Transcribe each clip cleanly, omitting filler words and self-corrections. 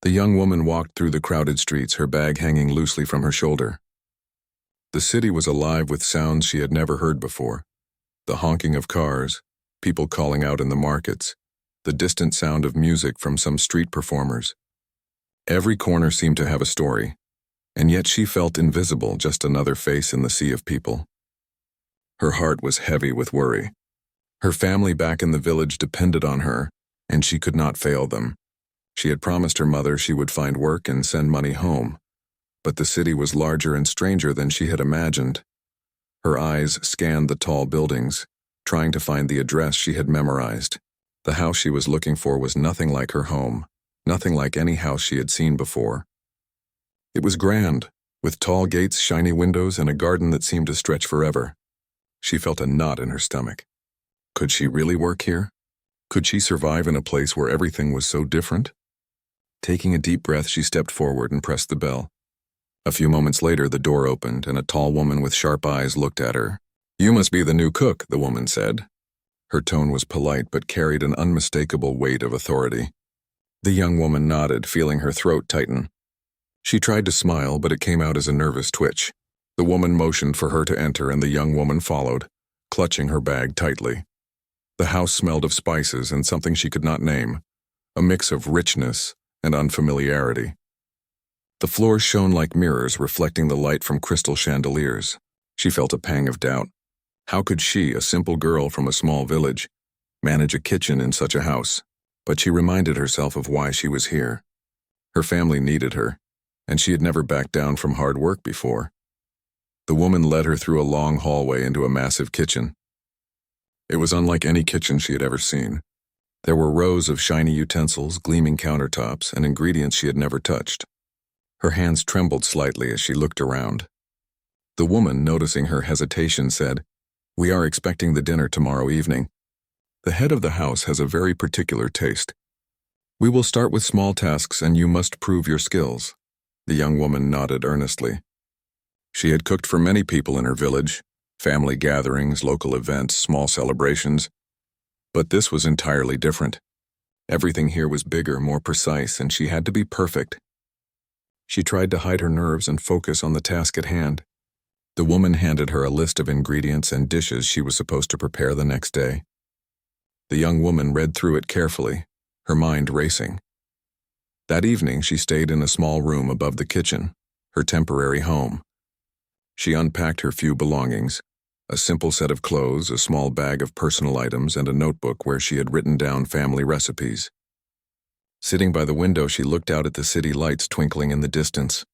The young woman walked through the crowded streets, her bag hanging loosely from her shoulder. The city was alive with sounds she had never heard before. The honking of cars, people calling out in the markets, the distant sound of music from some street performers. Every corner seemed to have a story, and yet she felt invisible, just another face in the sea of people. Her heart was heavy with worry. Her family back in the village depended on her, and she could not fail them. She had promised her mother she would find work and send money home, but the city was larger and stranger than she had imagined. Her eyes scanned the tall buildings, trying to find the address she had memorized. The house she was looking for was nothing like her home, nothing like any house she had seen before. It was grand, with tall gates, shiny windows, and a garden that seemed to stretch forever. She felt a knot in her stomach. Could she really work here? Could she survive in a place where everything was so different? Taking a deep breath, she stepped forward and pressed the bell. A few moments later, the door opened, and a tall woman with sharp eyes looked at her. "You must be the new cook," the woman said. Her tone was polite but carried an unmistakable weight of authority. The young woman nodded, feeling her throat tighten. She tried to smile, but it came out as a nervous twitch. The woman motioned for her to enter, and the young woman followed, clutching her bag tightly. The house smelled of spices and something she could not name, a mix of richness and unfamiliarity. The floors shone like mirrors, reflecting the light from crystal chandeliers. She felt a pang of doubt. How could she, a simple girl from a small village, manage a kitchen in such a house? But she reminded herself of why she was here. Her family needed her, and she had never backed down from hard work before. The woman led her through a long hallway into a massive kitchen. It was unlike any kitchen she had ever seen. There were rows of shiny utensils, gleaming countertops, and ingredients she had never touched. Her hands trembled slightly as she looked around. The woman, noticing her hesitation, said, "We are expecting the dinner tomorrow evening. The head of the house has a very particular taste. We will start with small tasks and you must prove your skills." The young woman nodded earnestly. She had cooked for many people in her village, family gatherings, local events, small celebrations. But this was entirely different. Everything here was bigger, more precise, and she had to be perfect. She tried to hide her nerves and focus on the task at hand. The woman handed her a list of ingredients and dishes she was supposed to prepare the next day. The young woman read through it carefully, her mind racing. That evening, she stayed in a small room above the kitchen, her temporary home. She unpacked her few belongings, a simple set of clothes, a small bag of personal items, and a notebook where she had written down family recipes. Sitting by the window, she looked out at the city lights twinkling in the distance.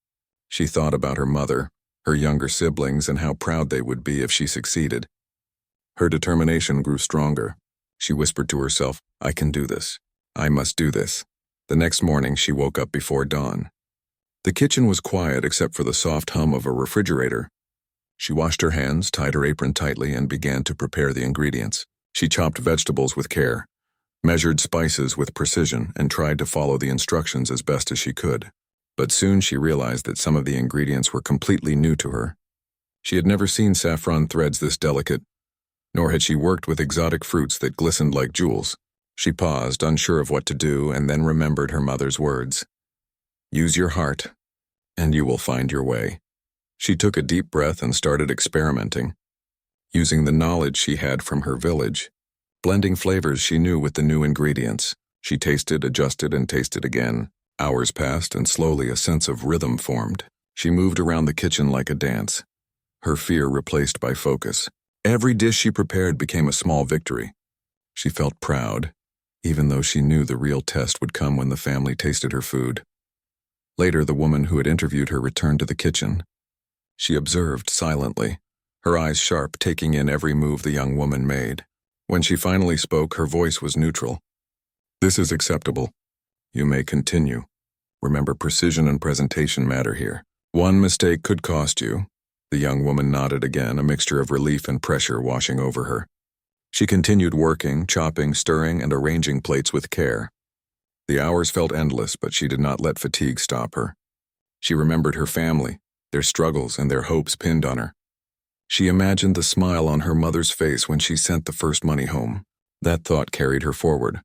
She thought about her mother, her younger siblings, and how proud they would be if she succeeded. Her determination grew stronger. She whispered to herself, "I can do this. I must do this." The next morning, she woke up before dawn. The kitchen was quiet except for the soft hum of a refrigerator. She washed her hands, tied her apron tightly, and began to prepare the ingredients. She chopped vegetables with care, measured spices with precision, and tried to follow the instructions as best as she could. But soon she realized that some of the ingredients were completely new to her. She had never seen saffron threads this delicate, nor had she worked with exotic fruits that glistened like jewels. She paused, unsure of what to do, and then remembered her mother's words. "Use your heart, and you will find your way." She took a deep breath and started experimenting, using the knowledge she had from her village, blending flavors she knew with the new ingredients. She tasted, adjusted, and tasted again. Hours passed, and slowly a sense of rhythm formed. She moved around the kitchen like a dance, her fear replaced by focus. Every dish she prepared became a small victory. She felt proud, even though she knew the real test would come when the family tasted her food. Later, the woman who had interviewed her returned to the kitchen. She observed silently, her eyes sharp, taking in every move the young woman made. When she finally spoke, her voice was neutral. "This is acceptable. You may continue. Remember, precision and presentation matter here. One mistake could cost you." The young woman nodded again, a mixture of relief and pressure washing over her. She continued working, chopping, stirring, and arranging plates with care. The hours felt endless, but she did not let fatigue stop her. She remembered her family, their struggles, and their hopes pinned on her. She imagined the smile on her mother's face when she sent the first money home. That thought carried her forward.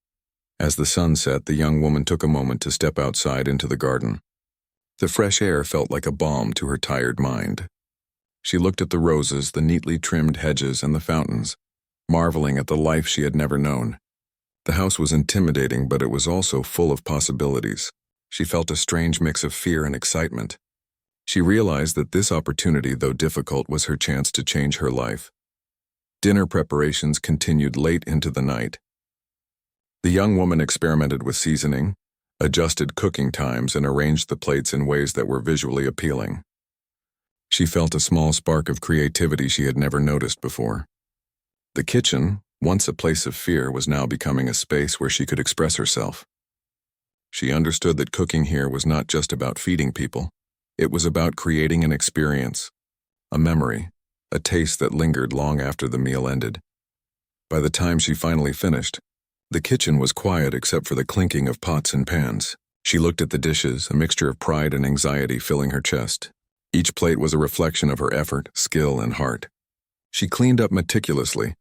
As the sun set, the young woman took a moment to step outside into the garden. The fresh air felt like a balm to her tired mind. She looked at the roses, the neatly trimmed hedges, and the fountains, marveling at the life she had never known. The house was intimidating, but it was also full of possibilities. She felt a strange mix of fear and excitement. She realized that this opportunity, though difficult, was her chance to change her life. Dinner preparations continued late into the night. The young woman experimented with seasoning, adjusted cooking times, and arranged the plates in ways that were visually appealing. She felt a small spark of creativity she had never noticed before. The kitchen, once a place of fear, was now becoming a space where she could express herself. She understood that cooking here was not just about feeding people. It was about creating an experience, a memory, a taste that lingered long after the meal ended. By the time she finally finished, the kitchen was quiet except for the clinking of pots and pans. She looked at the dishes, a mixture of pride and anxiety filling her chest. Each plate was a reflection of her effort, skill, and heart. She cleaned up meticulously,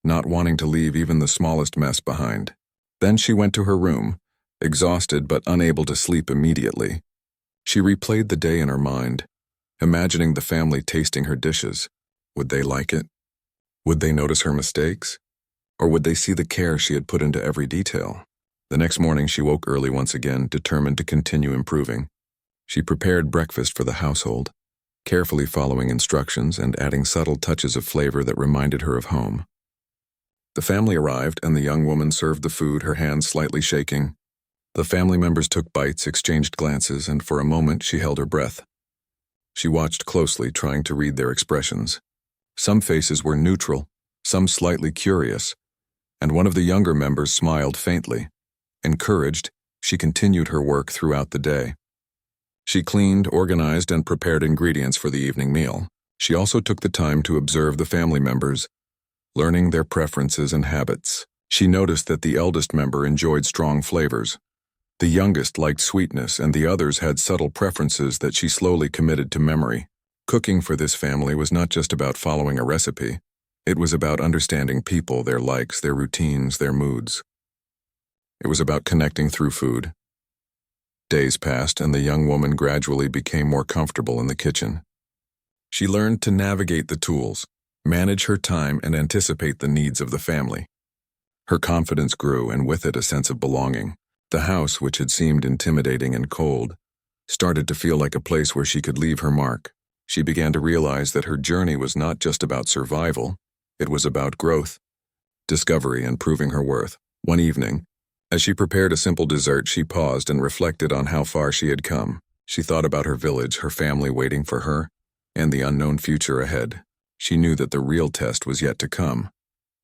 not wanting to leave even the smallest mess behind. Then she went to her room, exhausted but unable to sleep immediately. She replayed the day in her mind, imagining the family tasting her dishes. Would they like it? Would they notice her mistakes? Or would they see the care she had put into every detail? The next morning she woke early once again, determined to continue improving. She prepared breakfast for the household, carefully following instructions and adding subtle touches of flavor that reminded her of home. The family arrived, and the young woman served the food, her hands slightly shaking. The family members took bites, exchanged glances, and for a moment she held her breath. She watched closely, trying to read their expressions. Some faces were neutral, some slightly curious, and one of the younger members smiled faintly. Encouraged, she continued her work throughout the day. She cleaned, organized, and prepared ingredients for the evening meal. She also took the time to observe the family members, learning their preferences and habits. She noticed that the eldest member enjoyed strong flavors. The youngest liked sweetness, and the others had subtle preferences that she slowly committed to memory. Cooking for this family was not just about following a recipe. It was about understanding people, their likes, their routines, their moods. It was about connecting through food. Days passed, and the young woman gradually became more comfortable in the kitchen. She learned to navigate the tools, manage her time, and anticipate the needs of the family. Her confidence grew, and with it a sense of belonging. The house, which had seemed intimidating and cold, started to feel like a place where she could leave her mark. She began to realize that her journey was not just about survival, it was about growth, discovery, and proving her worth. One evening, as she prepared a simple dessert, she paused and reflected on how far she had come. She thought about her village, her family waiting for her, and the unknown future ahead. She knew that the real test was yet to come,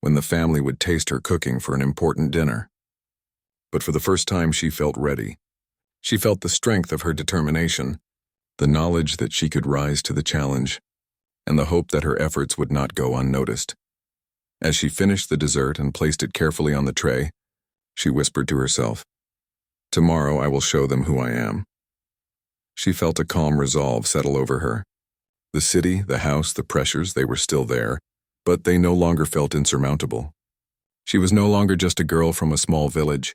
when the family would taste her cooking for an important dinner. But for the first time she felt ready. She felt the strength of her determination, the knowledge that she could rise to the challenge, and the hope that her efforts would not go unnoticed. As she finished the dessert and placed it carefully on the tray, she whispered to herself, "Tomorrow I will show them who I am." She felt a calm resolve settle over her. The city, the house, the pressures, they were still there, but they no longer felt insurmountable. She was no longer just a girl from a small village.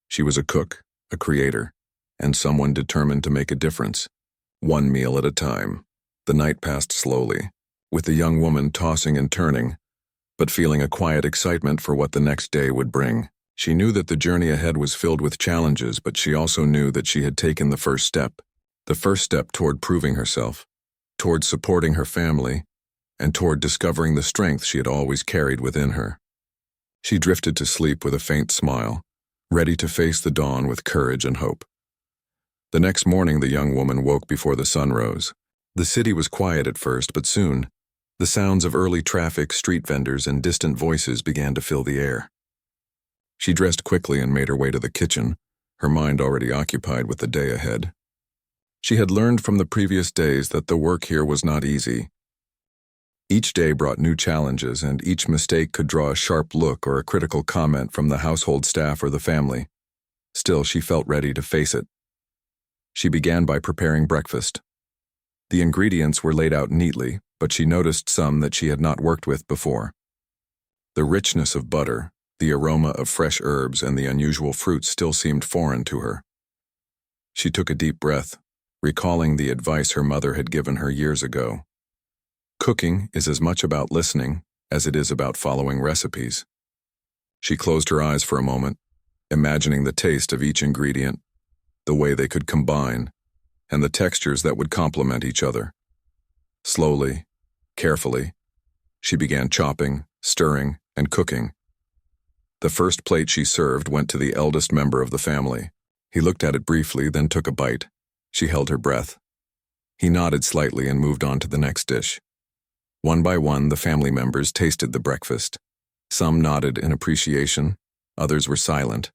She was a cook, a creator, and someone determined to make a difference, one meal at a time. The night passed slowly, with the young woman tossing and turning, but feeling a quiet excitement for what the next day would bring. She knew that the journey ahead was filled with challenges, but she also knew that she had taken the first step toward proving herself, toward supporting her family, and toward discovering the strength she had always carried within her. She drifted to sleep with a faint smile, ready to face the dawn with courage and hope. The next morning the young woman woke before the sun rose. The city was quiet at first, but soon, the sounds of early traffic, street vendors, and distant voices began to fill the air. She dressed quickly and made her way to the kitchen, her mind already occupied with the day ahead. She had learned from the previous days that the work here was not easy. Each day brought new challenges, and each mistake could draw a sharp look or a critical comment from the household staff or the family. Still, she felt ready to face it. She began by preparing breakfast. The ingredients were laid out neatly, but she noticed some that she had not worked with before. The richness of butter, The aroma of fresh herbs and the unusual fruits still seemed foreign to her. She took a deep breath, recalling the advice her mother had given her years ago. Cooking is as much about listening as it is about following recipes. She closed her eyes for a moment, imagining the taste of each ingredient, the way they could combine, and the textures that would complement each other. Slowly, carefully, she began chopping, stirring, and cooking. The first plate she served went to the eldest member of the family. He looked at it briefly, then took a bite. She held her breath. He nodded slightly and moved on to the next dish. One by one, the family members tasted the breakfast. Some nodded in appreciation, others were silent,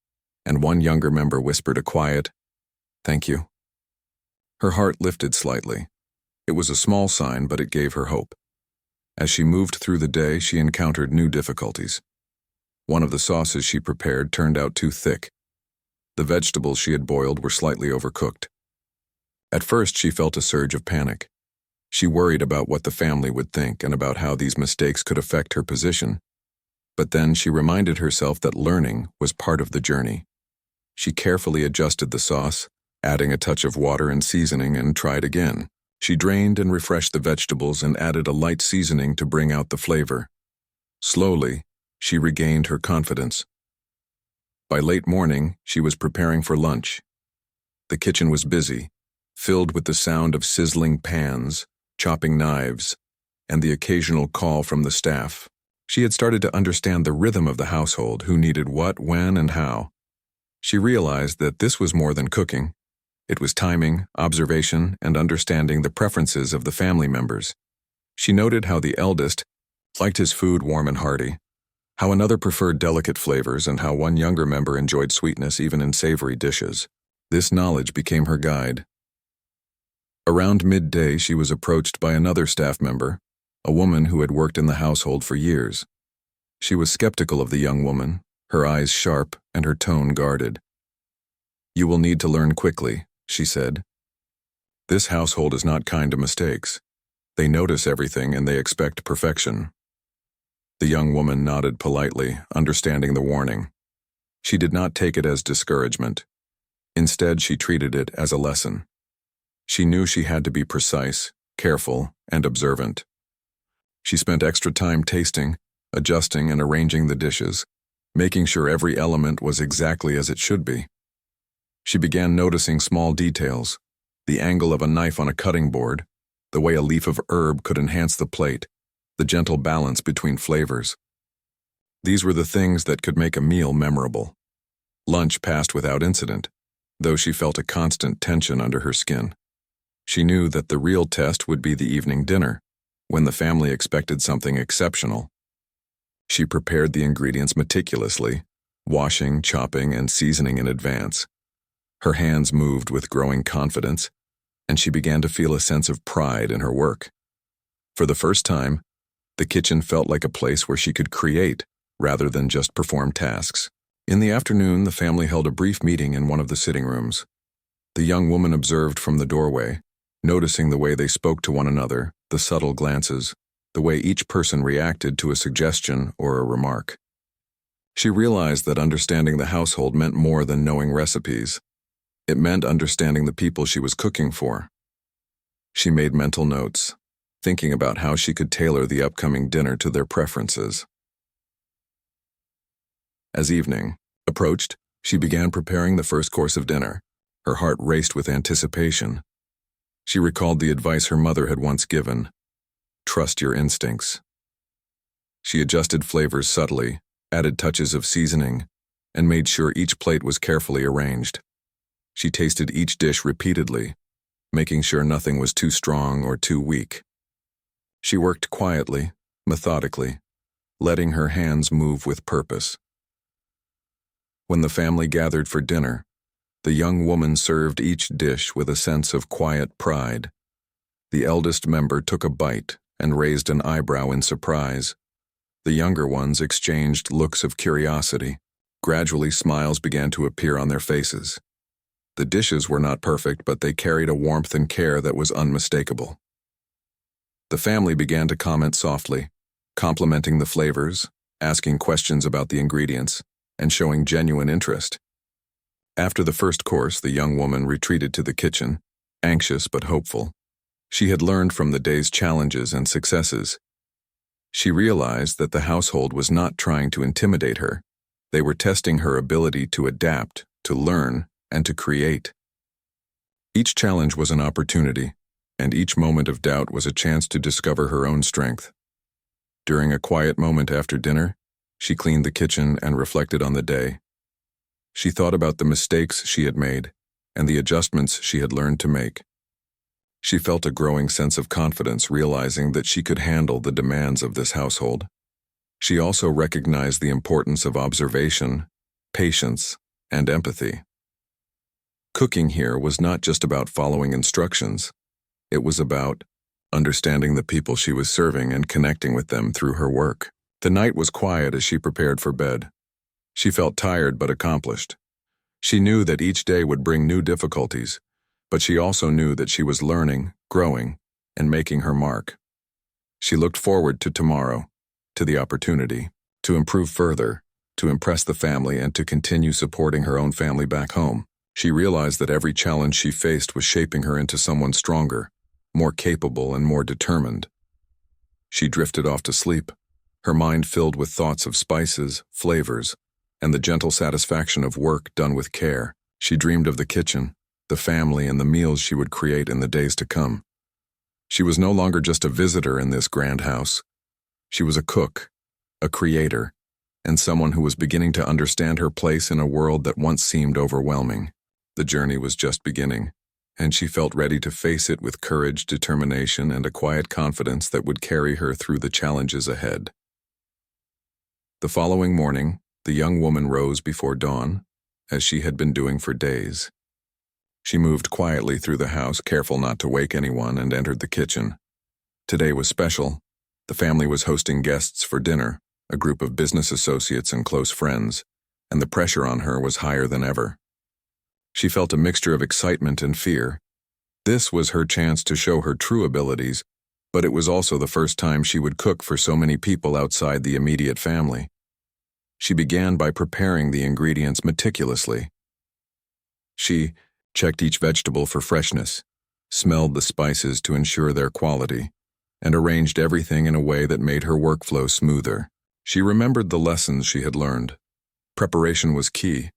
and one younger member whispered a quiet, "Thank you." Her heart lifted slightly. It was a small sign, but it gave her hope. As she moved through the day, she encountered new difficulties. One of the sauces she prepared turned out too thick. The vegetables she had boiled were slightly overcooked. At first, she felt a surge of panic. She worried about what the family would think and about how these mistakes could affect her position. But then she reminded herself that learning was part of the journey. She carefully adjusted the sauce, adding a touch of water and seasoning, and tried again. She drained and refreshed the vegetables and added a light seasoning to bring out the flavor. Slowly, she regained her confidence. By late morning, she was preparing for lunch. The kitchen was busy, filled with the sound of sizzling pans, chopping knives, and the occasional call from the staff. She had started to understand the rhythm of the household, who needed what, when, and how. She realized that this was more than cooking. It was timing, observation, and understanding the preferences of the family members. She noted how the eldest liked his food warm and hearty, how another preferred delicate flavors, and how one younger member enjoyed sweetness even in savory dishes. This knowledge became her guide. Around midday, she was approached by another staff member, a woman who had worked in the household for years. She was skeptical of the young woman, her eyes sharp and her tone guarded. "You will need to learn quickly," she said. "This household is not kind to mistakes. They notice everything and they expect perfection." The young woman nodded politely, understanding the warning. She did not take it as discouragement. Instead, she treated it as a lesson. She knew she had to be precise, careful, and observant. She spent extra time tasting, adjusting, and arranging the dishes, making sure every element was exactly as it should be. She began noticing small details, the angle of a knife on a cutting board, the way a leaf of herb could enhance the plate, the gentle balance between flavors. These were the things that could make a meal memorable. Lunch passed without incident, though she felt a constant tension under her skin. She knew that the real test would be the evening dinner, when the family expected something exceptional. She prepared the ingredients meticulously, washing, chopping, and seasoning in advance. Her hands moved with growing confidence, and she began to feel a sense of pride in her work. For the first time, the kitchen felt like a place where she could create rather than just perform tasks. In the afternoon, the family held a brief meeting in one of the sitting rooms. The young woman observed from the doorway, noticing the way they spoke to one another, the subtle glances, the way each person reacted to a suggestion or a remark. She realized that understanding the household meant more than knowing recipes. It meant understanding the people she was cooking for. She made mental notes, thinking about how she could tailor the upcoming dinner to their preferences. As evening approached, she began preparing the first course of dinner. Her heart raced with anticipation. She recalled the advice her mother had once given: trust your instincts. She adjusted flavors subtly, added touches of seasoning, and made sure each plate was carefully arranged. She tasted each dish repeatedly, making sure nothing was too strong or too weak. She worked quietly, methodically, letting her hands move with purpose. When the family gathered for dinner, the young woman served each dish with a sense of quiet pride. The eldest member took a bite and raised an eyebrow in surprise. The younger ones exchanged looks of curiosity. Gradually, smiles began to appear on their faces. The dishes were not perfect, but they carried a warmth and care that was unmistakable. The family began to comment softly, complimenting the flavors, asking questions about the ingredients, and showing genuine interest. After the first course, the young woman retreated to the kitchen, anxious but hopeful. She had learned from the day's challenges and successes. She realized that the household was not trying to intimidate her. They were testing her ability to adapt, to learn, and to create. Each challenge was an opportunity, and each moment of doubt was a chance to discover her own strength. During a quiet moment after dinner, she cleaned the kitchen and reflected on the day. She thought about the mistakes she had made and the adjustments she had learned to make. She felt a growing sense of confidence, realizing that she could handle the demands of this household. She also recognized the importance of observation, patience, and empathy. Cooking here was not just about following instructions. It was about understanding the people she was serving and connecting with them through her work. The night was quiet as she prepared for bed. She felt tired but accomplished. She knew that each day would bring new difficulties, but she also knew that she was learning, growing, and making her mark. She looked forward to tomorrow, to the opportunity, to improve further, to impress the family, and to continue supporting her own family back home. She realized that every challenge she faced was shaping her into someone stronger, more capable, and more determined. She drifted off to sleep, her mind filled with thoughts of spices, flavors, and the gentle satisfaction of work done with care. She dreamed of the kitchen, the family, and the meals she would create in the days to come. She was no longer just a visitor in this grand house. She was a cook, a creator, and someone who was beginning to understand her place in a world that once seemed overwhelming. The journey was just beginning, and she felt ready to face it with courage, determination, and a quiet confidence that would carry her through the challenges ahead. The following morning, the young woman rose before dawn, as she had been doing for days. She moved quietly through the house, careful not to wake anyone, and entered the kitchen. Today was special. The family was hosting guests for dinner, a group of business associates and close friends, and the pressure on her was higher than ever. She felt a mixture of excitement and fear. This was her chance to show her true abilities, but it was also the first time she would cook for so many people outside the immediate family. She began by preparing the ingredients meticulously. She checked each vegetable for freshness, smelled the spices to ensure their quality, and arranged everything in a way that made her workflow smoother. She remembered the lessons she had learned. Preparation was key,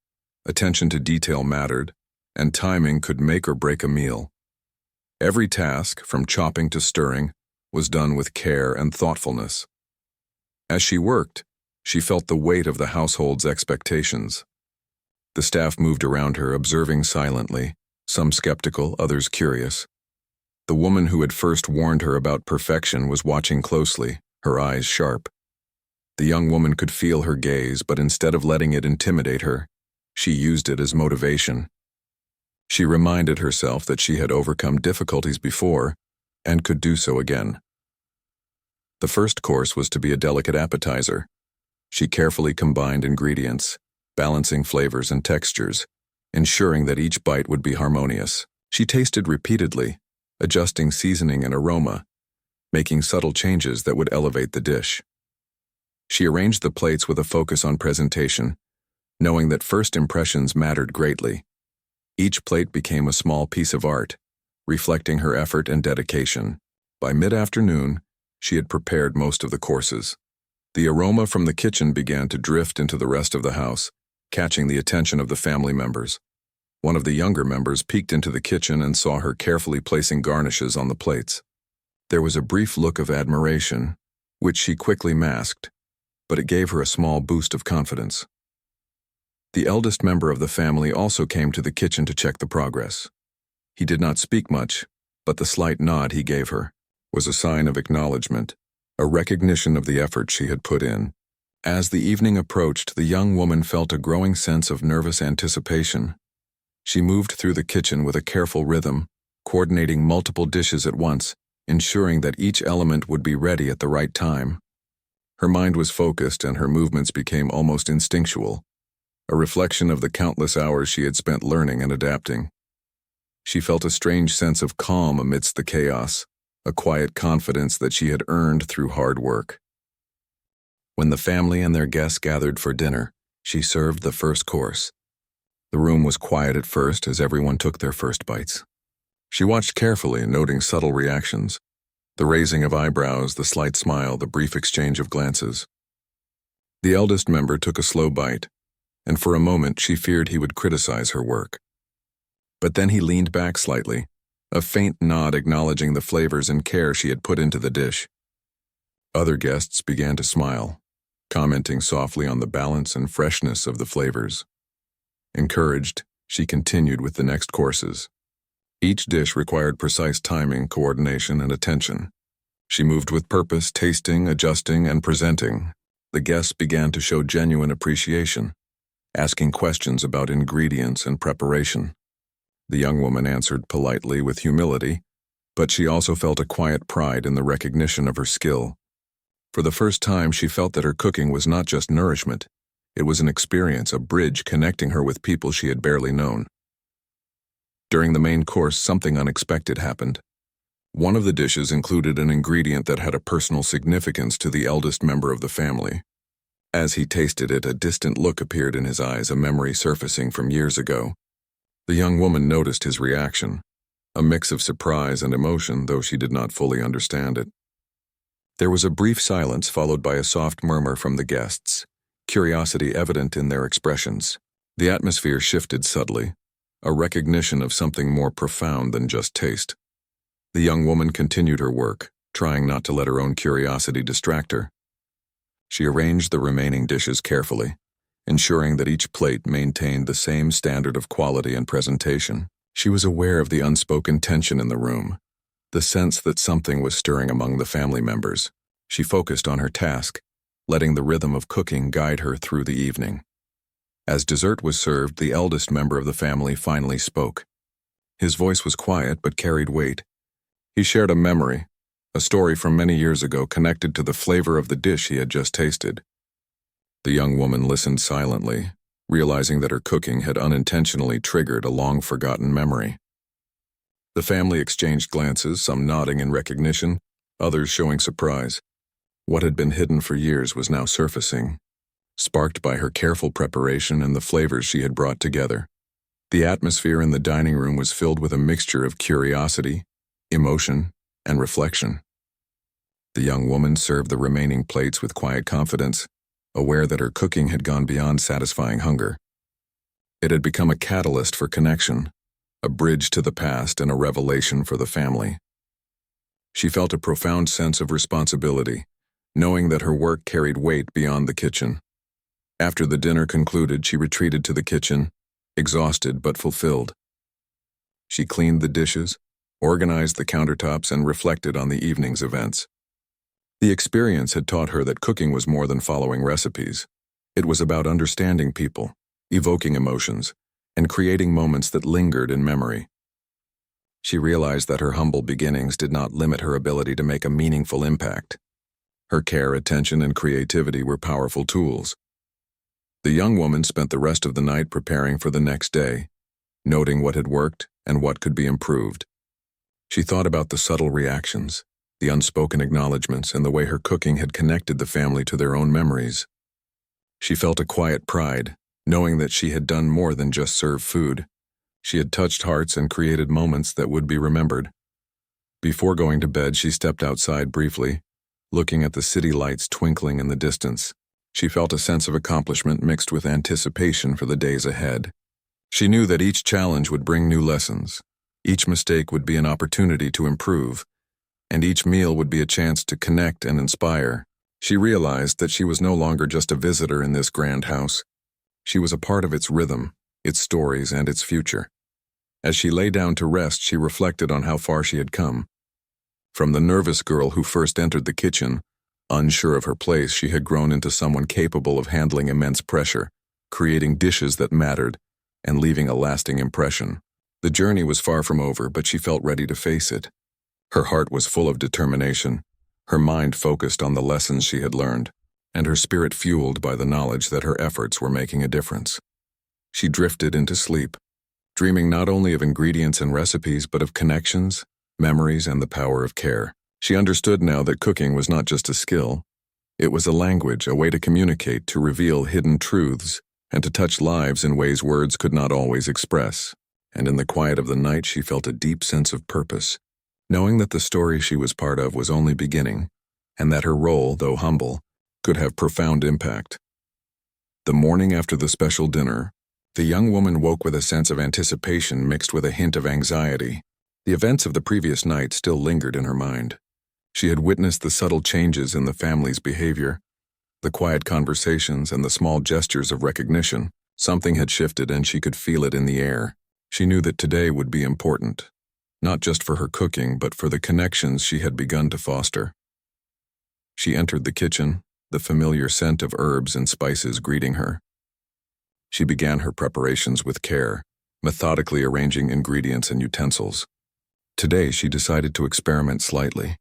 attention to detail mattered, and timing could make or break a meal. Every task, from chopping to stirring, was done with care and thoughtfulness. As she worked, she felt the weight of the household's expectations. The staff moved around her, observing silently, some skeptical, others curious. The woman who had first warned her about perfection was watching closely, her eyes sharp. The young woman could feel her gaze, but instead of letting it intimidate her, she used it as motivation. She reminded herself that she had overcome difficulties before and could do so again. The first course was to be a delicate appetizer. She carefully combined ingredients, balancing flavors and textures, ensuring that each bite would be harmonious. She tasted repeatedly, adjusting seasoning and aroma, making subtle changes that would elevate the dish. She arranged the plates with a focus on presentation, knowing that first impressions mattered greatly. Each plate became a small piece of art, reflecting her effort and dedication. By mid-afternoon, she had prepared most of the courses. The aroma from the kitchen began to drift into the rest of the house, catching the attention of the family members. One of the younger members peeked into the kitchen and saw her carefully placing garnishes on the plates. There was a brief look of admiration, which she quickly masked, but it gave her a small boost of confidence. The eldest member of the family also came to the kitchen to check the progress. He did not speak much, but the slight nod he gave her was a sign of acknowledgement, a recognition of the effort she had put in. As the evening approached, the young woman felt a growing sense of nervous anticipation. She moved through the kitchen with a careful rhythm, coordinating multiple dishes at once, ensuring that each element would be ready at the right time. Her mind was focused and her movements became almost instinctual, a reflection of the countless hours she had spent learning and adapting. She felt a strange sense of calm amidst the chaos, a quiet confidence that she had earned through hard work. When the family and their guests gathered for dinner, she served the first course. The room was quiet at first as everyone took their first bites. She watched carefully, noting subtle reactions, the raising of eyebrows, the slight smile, the brief exchange of glances. The eldest member took a slow bite, and for a moment she feared he would criticize her work. But then he leaned back slightly, a faint nod acknowledging the flavors and care she had put into the dish. Other guests began to smile, commenting softly on the balance and freshness of the flavors. Encouraged, she continued with the next courses. Each dish required precise timing, coordination, and attention. She moved with purpose, tasting, adjusting, and presenting. The guests began to show genuine appreciation, asking questions about ingredients and preparation. The young woman answered politely with humility, but she also felt a quiet pride in the recognition of her skill. For the first time, she felt that her cooking was not just nourishment. It was an experience, a bridge connecting her with people she had barely known. During the main course, something unexpected happened. One of the dishes included an ingredient that had a personal significance to the eldest member of the family. As he tasted it, a distant look appeared in his eyes, a memory surfacing from years ago. The young woman noticed his reaction, a mix of surprise and emotion, though she did not fully understand it. There was a brief silence followed by a soft murmur from the guests, curiosity evident in their expressions. The atmosphere shifted subtly, a recognition of something more profound than just taste. The young woman continued her work, trying not to let her own curiosity distract her. She arranged the remaining dishes carefully, ensuring that each plate maintained the same standard of quality and presentation. She was aware of the unspoken tension in the room, the sense that something was stirring among the family members. She focused on her task, letting the rhythm of cooking guide her through the evening. As dessert was served, the eldest member of the family finally spoke. His voice was quiet but carried weight. He shared a memory, a story from many years ago connected to the flavor of the dish he had just tasted. The young woman listened silently, realizing that her cooking had unintentionally triggered a long-forgotten memory. The family exchanged glances, some nodding in recognition, others showing surprise. What had been hidden for years was now surfacing, sparked by her careful preparation and the flavors she had brought together. The atmosphere in the dining room was filled with a mixture of curiosity, emotion, and reflection. The young woman served the remaining plates with quiet confidence, aware that her cooking had gone beyond satisfying hunger. It had become a catalyst for connection, a bridge to the past and a revelation for the family. She felt a profound sense of responsibility, knowing that her work carried weight beyond the kitchen. After the dinner concluded, she retreated to the kitchen, exhausted but fulfilled. She cleaned the dishes, organized the countertops, and reflected on the evening's events. The experience had taught her that cooking was more than following recipes. It was about understanding people, evoking emotions, and creating moments that lingered in memory. She realized that her humble beginnings did not limit her ability to make a meaningful impact. Her care, attention, and creativity were powerful tools. The young woman spent the rest of the night preparing for the next day, noting what had worked and what could be improved. She thought about the subtle reactions, the unspoken acknowledgments, and the way her cooking had connected the family to their own memories. She felt a quiet pride, knowing that she had done more than just serve food. She had touched hearts and created moments that would be remembered. Before going to bed, she stepped outside briefly, looking at the city lights twinkling in the distance. She felt a sense of accomplishment mixed with anticipation for the days ahead. She knew that each challenge would bring new lessons, each mistake would be an opportunity to improve, and each meal would be a chance to connect and inspire. She realized that she was no longer just a visitor in this grand house. She was a part of its rhythm, its stories, and its future. As she lay down to rest, she reflected on how far she had come. From the nervous girl who first entered the kitchen, unsure of her place, she had grown into someone capable of handling immense pressure, creating dishes that mattered, and leaving a lasting impression. The journey was far from over, but she felt ready to face it. Her heart was full of determination, her mind focused on the lessons she had learned, and her spirit fueled by the knowledge that her efforts were making a difference. She drifted into sleep, dreaming not only of ingredients and recipes, but of connections, memories, and the power of care. She understood now that cooking was not just a skill. It was a language, a way to communicate, to reveal hidden truths, and to touch lives in ways words could not always express. And in the quiet of the night she felt a deep sense of purpose, knowing that the story she was part of was only beginning, and that her role, though humble, could have profound impact. The morning after the special dinner, the young woman woke with a sense of anticipation mixed with a hint of anxiety. The events of the previous night still lingered in her mind. She had witnessed the subtle changes in the family's behavior, the quiet conversations and the small gestures of recognition. Something had shifted and she could feel it in the air. She knew that today would be important, not just for her cooking, but for the connections she had begun to foster. She entered the kitchen, the familiar scent of herbs and spices greeting her. She began her preparations with care, methodically arranging ingredients and utensils. Today she decided to experiment slightly,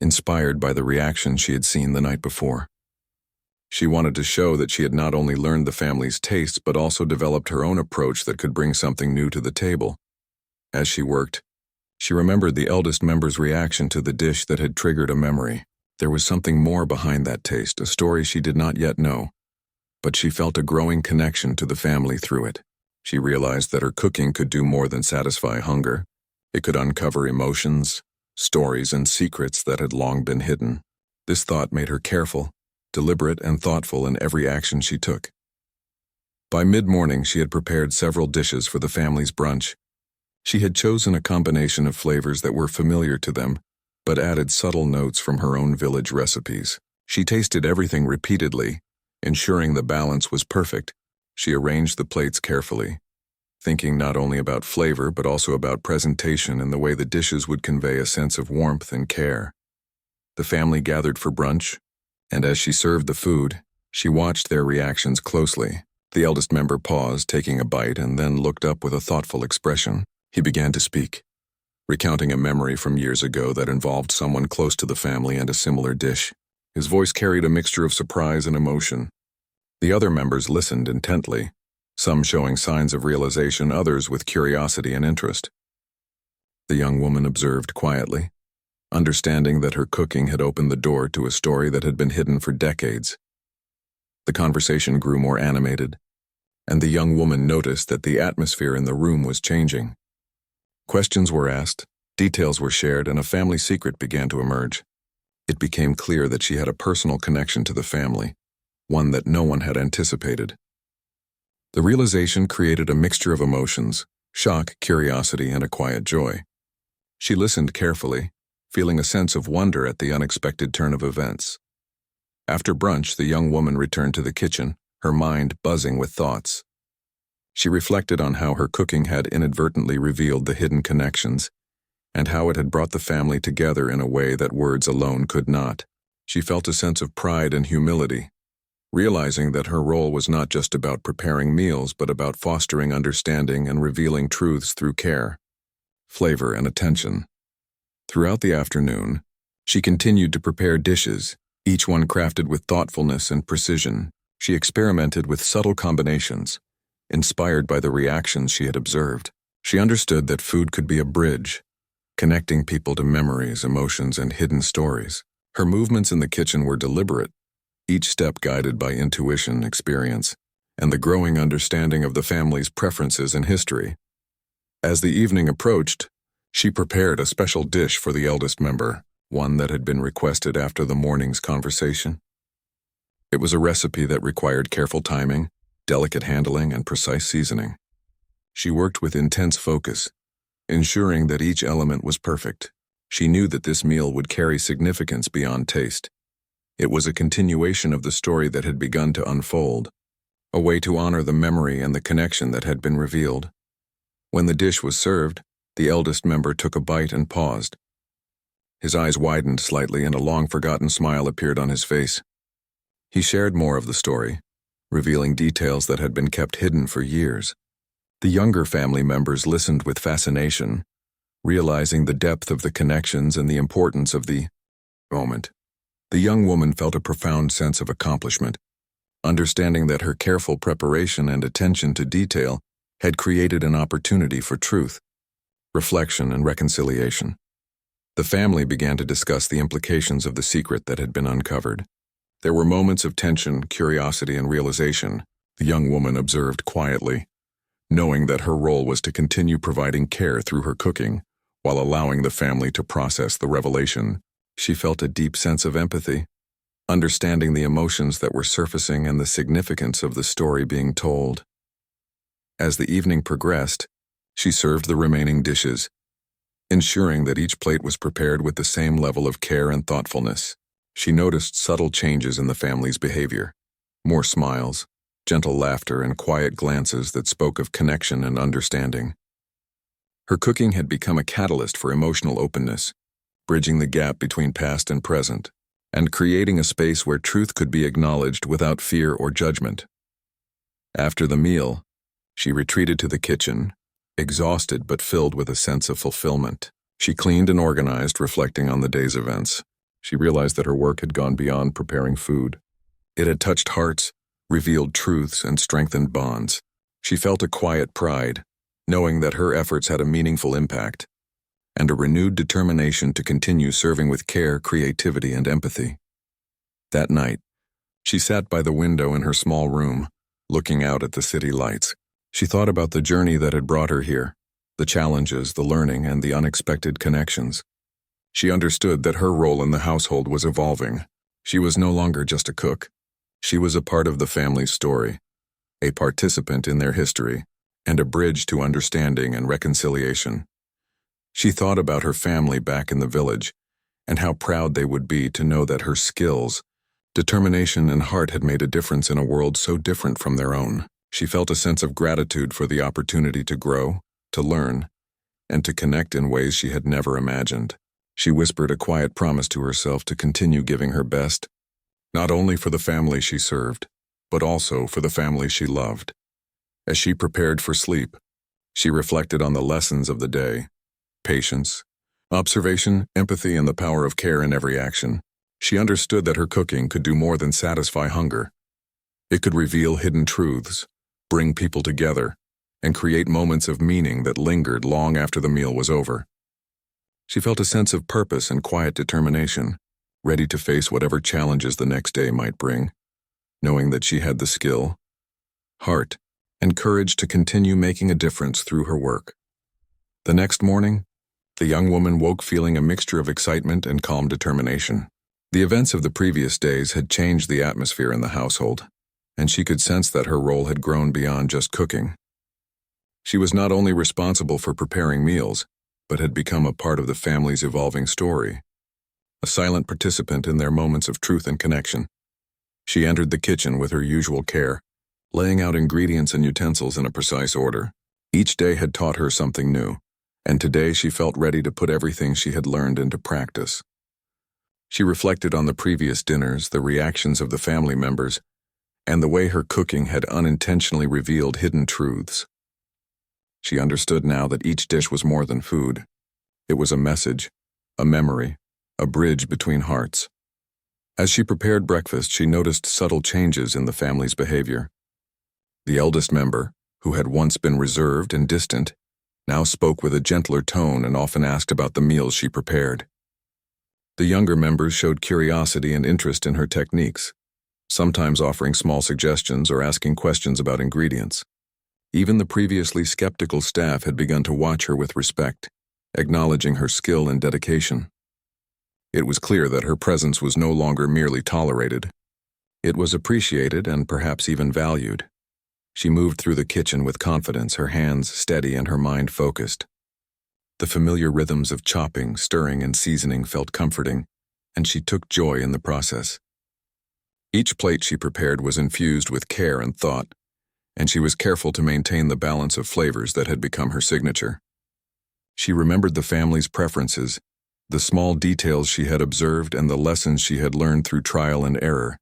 inspired by the reaction she had seen the night before. She wanted to show that she had not only learned the family's tastes but also developed her own approach that could bring something new to the table. As she worked, she remembered the eldest member's reaction to the dish that had triggered a memory. There was something more behind that taste, a story she did not yet know, but she felt a growing connection to the family through it. She realized that her cooking could do more than satisfy hunger. It could uncover emotions, stories, and secrets that had long been hidden. This thought made her careful, deliberate, and thoughtful in every action she took. By mid-morning, she had prepared several dishes for the family's brunch. She had chosen a combination of flavors that were familiar to them, but added subtle notes from her own village recipes. She tasted everything repeatedly, ensuring the balance was perfect. She arranged the plates carefully, thinking not only about flavor but also about presentation and the way the dishes would convey a sense of warmth and care. The family gathered for brunch, and as she served the food, she watched their reactions closely. The eldest member paused, taking a bite, and then looked up with a thoughtful expression. He began to speak, recounting a memory from years ago that involved someone close to the family and a similar dish. His voice carried a mixture of surprise and emotion. The other members listened intently, some showing signs of realization, others with curiosity and interest. The young woman observed quietly, understanding that her cooking had opened the door to a story that had been hidden for decades. The conversation grew more animated, and the young woman noticed that the atmosphere in the room was changing. Questions were asked, details were shared, and a family secret began to emerge. It became clear that she had a personal connection to the family, one that no one had anticipated. The realization created a mixture of emotions, shock, curiosity, and a quiet joy. She listened carefully, feeling a sense of wonder at the unexpected turn of events. After brunch, the young woman returned to the kitchen, her mind buzzing with thoughts. She reflected on how her cooking had inadvertently revealed the hidden connections, and how it had brought the family together in a way that words alone could not. She felt a sense of pride and humility, realizing that her role was not just about preparing meals but about fostering understanding and revealing truths through care, flavor, and attention. Throughout the afternoon, she continued to prepare dishes, each one crafted with thoughtfulness and precision. She experimented with subtle combinations, inspired by the reactions she had observed. She understood that food could be a bridge, connecting people to memories, emotions, and hidden stories. Her movements in the kitchen were deliberate, each step guided by intuition, experience, and the growing understanding of the family's preferences and history. As the evening approached, she prepared a special dish for the eldest member, one that had been requested after the morning's conversation. It was a recipe that required careful timing, delicate handling, and precise seasoning. She worked with intense focus, ensuring that each element was perfect. She knew that this meal would carry significance beyond taste. It was a continuation of the story that had begun to unfold, a way to honor the memory and the connection that had been revealed. When the dish was served, the eldest member took a bite and paused. His eyes widened slightly and a long-forgotten smile appeared on his face. He shared more of the story, revealing details that had been kept hidden for years. The younger family members listened with fascination, realizing the depth of the connections and the importance of the moment. The young woman felt a profound sense of accomplishment, understanding that her careful preparation and attention to detail had created an opportunity for truth, reflection, and reconciliation. The family began to discuss the implications of the secret that had been uncovered. There were moments of tension, curiosity, and realization, the young woman observed quietly, knowing that her role was to continue providing care through her cooking, while allowing the family to process the revelation. She felt a deep sense of empathy, understanding the emotions that were surfacing and the significance of the story being told. As the evening progressed, she served the remaining dishes, ensuring that each plate was prepared with the same level of care and thoughtfulness. She noticed subtle changes in the family's behavior, more smiles, gentle laughter, and quiet glances that spoke of connection and understanding. Her cooking had become a catalyst for emotional openness, bridging the gap between past and present, and creating a space where truth could be acknowledged without fear or judgment. After the meal, she retreated to the kitchen, exhausted but filled with a sense of fulfillment. She cleaned and organized, reflecting on the day's events. She realized that her work had gone beyond preparing food. It had touched hearts, revealed truths, and strengthened bonds. She felt a quiet pride, knowing that her efforts had a meaningful impact, and a renewed determination to continue serving with care, creativity, and empathy. That night, she sat by the window in her small room, looking out at the city lights. She thought about the journey that had brought her here, the challenges, the learning, and the unexpected connections. She understood that her role in the household was evolving. She was no longer just a cook. She was a part of the family's story, a participant in their history, and a bridge to understanding and reconciliation. She thought about her family back in the village, and how proud they would be to know that her skills, determination, and heart had made a difference in a world so different from their own. She felt a sense of gratitude for the opportunity to grow, to learn, and to connect in ways she had never imagined. She whispered a quiet promise to herself to continue giving her best, not only for the family she served, but also for the family she loved. As she prepared for sleep, she reflected on the lessons of the day: patience, observation, empathy, and the power of care in every action. She understood that her cooking could do more than satisfy hunger. It could reveal hidden truths, bring people together, and create moments of meaning that lingered long after the meal was over. She felt a sense of purpose and quiet determination, ready to face whatever challenges the next day might bring, knowing that she had the skill, heart, and courage to continue making a difference through her work. The next morning, the young woman woke feeling a mixture of excitement and calm determination. The events of the previous days had changed the atmosphere in the household, and she could sense that her role had grown beyond just cooking. She was not only responsible for preparing meals, but had become a part of the family's evolving story, a silent participant in their moments of truth and connection. She entered the kitchen with her usual care, laying out ingredients and utensils in a precise order. Each day had taught her something new, and today she felt ready to put everything she had learned into practice. She reflected on the previous dinners, the reactions of the family members, and the way her cooking had unintentionally revealed hidden truths. She understood now that each dish was more than food. It was a message, a memory, a bridge between hearts. As she prepared breakfast, she noticed subtle changes in the family's behavior. The eldest member, who had once been reserved and distant, now spoke with a gentler tone and often asked about the meals she prepared. The younger members showed curiosity and interest in her techniques, sometimes offering small suggestions or asking questions about ingredients. Even the previously skeptical staff had begun to watch her with respect, acknowledging her skill and dedication. It was clear that her presence was no longer merely tolerated. It was appreciated and perhaps even valued. She moved through the kitchen with confidence, her hands steady and her mind focused. The familiar rhythms of chopping, stirring, and seasoning felt comforting, and she took joy in the process. Each plate she prepared was infused with care and thought, and she was careful to maintain the balance of flavors that had become her signature. She remembered the family's preferences, the small details she had observed, and the lessons she had learned through trial and error.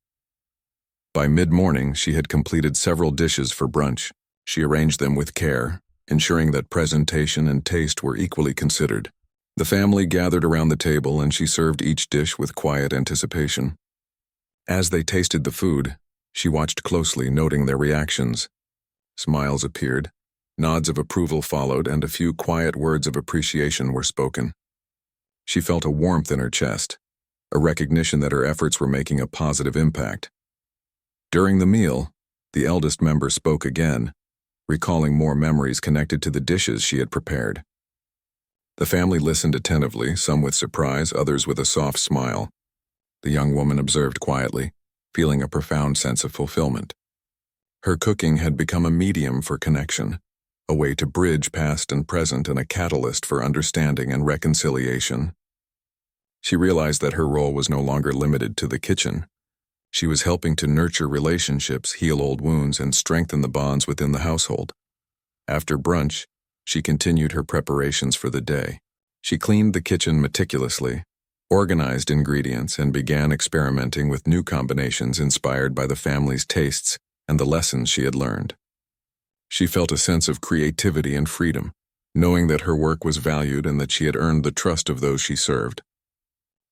By mid-morning, she had completed several dishes for brunch. She arranged them with care, ensuring that presentation and taste were equally considered. The family gathered around the table, and she served each dish with quiet anticipation. As they tasted the food, she watched closely, noting their reactions. Smiles appeared, nods of approval followed, and a few quiet words of appreciation were spoken. She felt a warmth in her chest, a recognition that her efforts were making a positive impact. During the meal, the eldest member spoke again, recalling more memories connected to the dishes she had prepared. The family listened attentively, some with surprise, others with a soft smile. The young woman observed quietly, feeling a profound sense of fulfillment. Her cooking had become a medium for connection, a way to bridge past and present and a catalyst for understanding and reconciliation. She realized that her role was no longer limited to the kitchen. She was helping to nurture relationships, heal old wounds, and strengthen the bonds within the household. After brunch, she continued her preparations for the day. She cleaned the kitchen meticulously, organized ingredients, and began experimenting with new combinations inspired by the family's tastes and the lessons she had learned. She felt a sense of creativity and freedom, knowing that her work was valued and that she had earned the trust of those she served.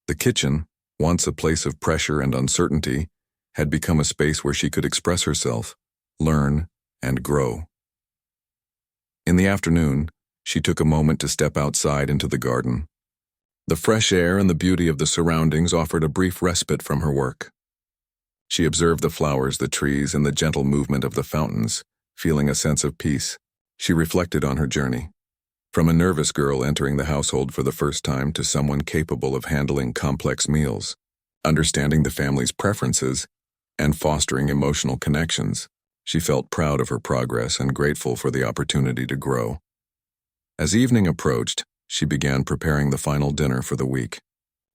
The kitchen, once a place of pressure and uncertainty, had become a space where she could express herself, learn, and grow. In the afternoon, she took a moment to step outside into the garden. The fresh air and the beauty of the surroundings offered a brief respite from her work. She observed the flowers, the trees, and the gentle movement of the fountains, feeling a sense of peace. She reflected on her journey. From a nervous girl entering the household for the first time to someone capable of handling complex meals, understanding the family's preferences, and fostering emotional connections, she felt proud of her progress and grateful for the opportunity to grow. As evening approached, she began preparing the final dinner for the week.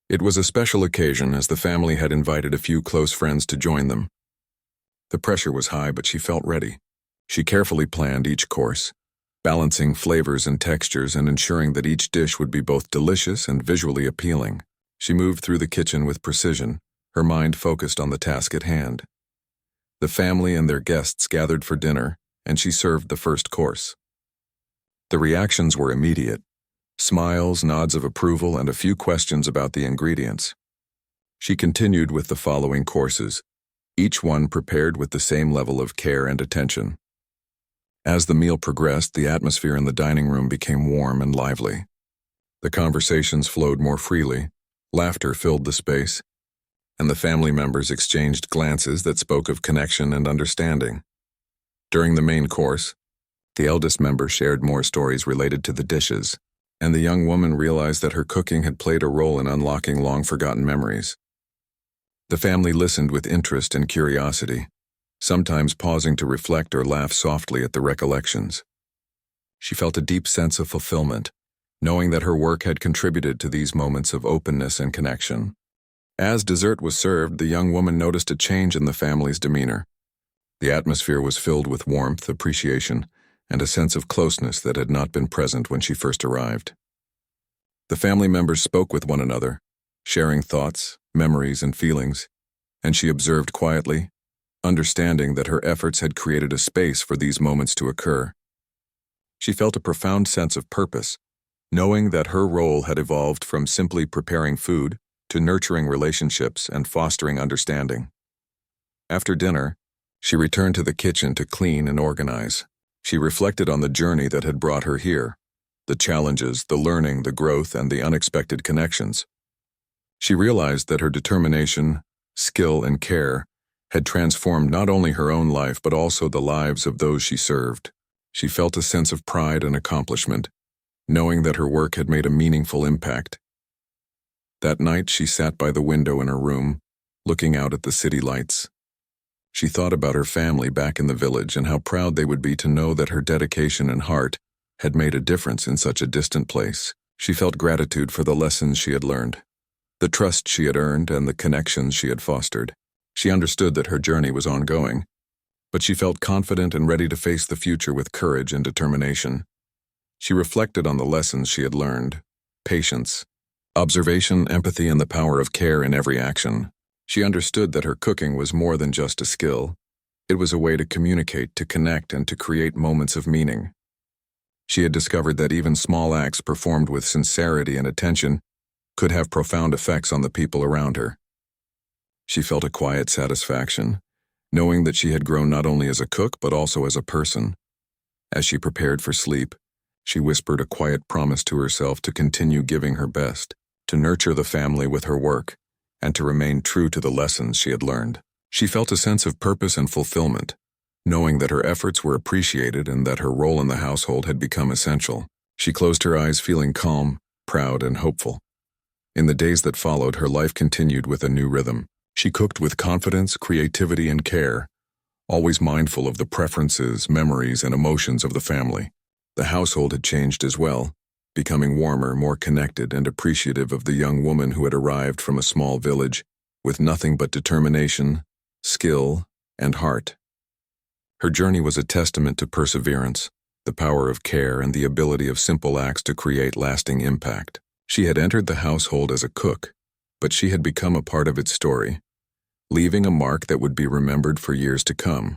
It was a special occasion as the family had invited a few close friends to join them. The pressure was high, but she felt ready. She carefully planned each course, balancing flavors and textures and ensuring that each dish would be both delicious and visually appealing. She moved through the kitchen with precision, her mind focused on the task at hand. The family and their guests gathered for dinner, and she served the first course. The reactions were immediate. Smiles, nods of approval, and a few questions about the ingredients. She continued with the following courses, each one prepared with the same level of care and attention. As the meal progressed, the atmosphere in the dining room became warm and lively. The conversations flowed more freely, laughter filled the space, and the family members exchanged glances that spoke of connection and understanding. During the main course, the eldest member shared more stories related to the dishes, and the young woman realized that her cooking had played a role in unlocking long-forgotten memories. The family listened with interest and curiosity, sometimes pausing to reflect or laugh softly at the recollections. She felt a deep sense of fulfillment, knowing that her work had contributed to these moments of openness and connection. As dessert was served, the young woman noticed a change in the family's demeanor. The atmosphere was filled with warmth, appreciation, and a sense of closeness that had not been present when she first arrived. The family members spoke with one another, sharing thoughts, memories, and feelings, and she observed quietly, understanding that her efforts had created a space for these moments to occur. She felt a profound sense of purpose, knowing that her role had evolved from simply preparing food to nurturing relationships and fostering understanding. After dinner, she returned to the kitchen to clean and organize. She reflected on the journey that had brought her here, the challenges, the learning, the growth, and the unexpected connections. She realized that her determination, skill, and care had transformed not only her own life but also the lives of those she served. She felt a sense of pride and accomplishment, knowing that her work had made a meaningful impact. That night, she sat by the window in her room, looking out at the city lights. She thought about her family back in the village and how proud they would be to know that her dedication and heart had made a difference in such a distant place. She felt gratitude for the lessons she had learned, the trust she had earned, and the connections she had fostered. She understood that her journey was ongoing, but she felt confident and ready to face the future with courage and determination. She reflected on the lessons she had learned, patience, observation, empathy, and the power of care in every action. She understood that her cooking was more than just a skill. It was a way to communicate, to connect, and to create moments of meaning. She had discovered that even small acts performed with sincerity and attention could have profound effects on the people around her. She felt a quiet satisfaction, knowing that she had grown not only as a cook but also as a person. As she prepared for sleep, she whispered a quiet promise to herself to continue giving her best, to nurture the family with her work, and to remain true to the lessons she had learned. She felt a sense of purpose and fulfillment, knowing that her efforts were appreciated and that her role in the household had become essential. She closed her eyes feeling calm, proud, and hopeful. In the days that followed, her life continued with a new rhythm. She cooked with confidence, creativity, and care, always mindful of the preferences, memories, and emotions of the family. The household had changed as well, becoming warmer, more connected, and appreciative of the young woman who had arrived from a small village with nothing but determination, skill, and heart. Her journey was a testament to perseverance, the power of care, and the ability of simple acts to create lasting impact. She had entered the household as a cook, but she had become a part of its story, leaving a mark that would be remembered for years to come.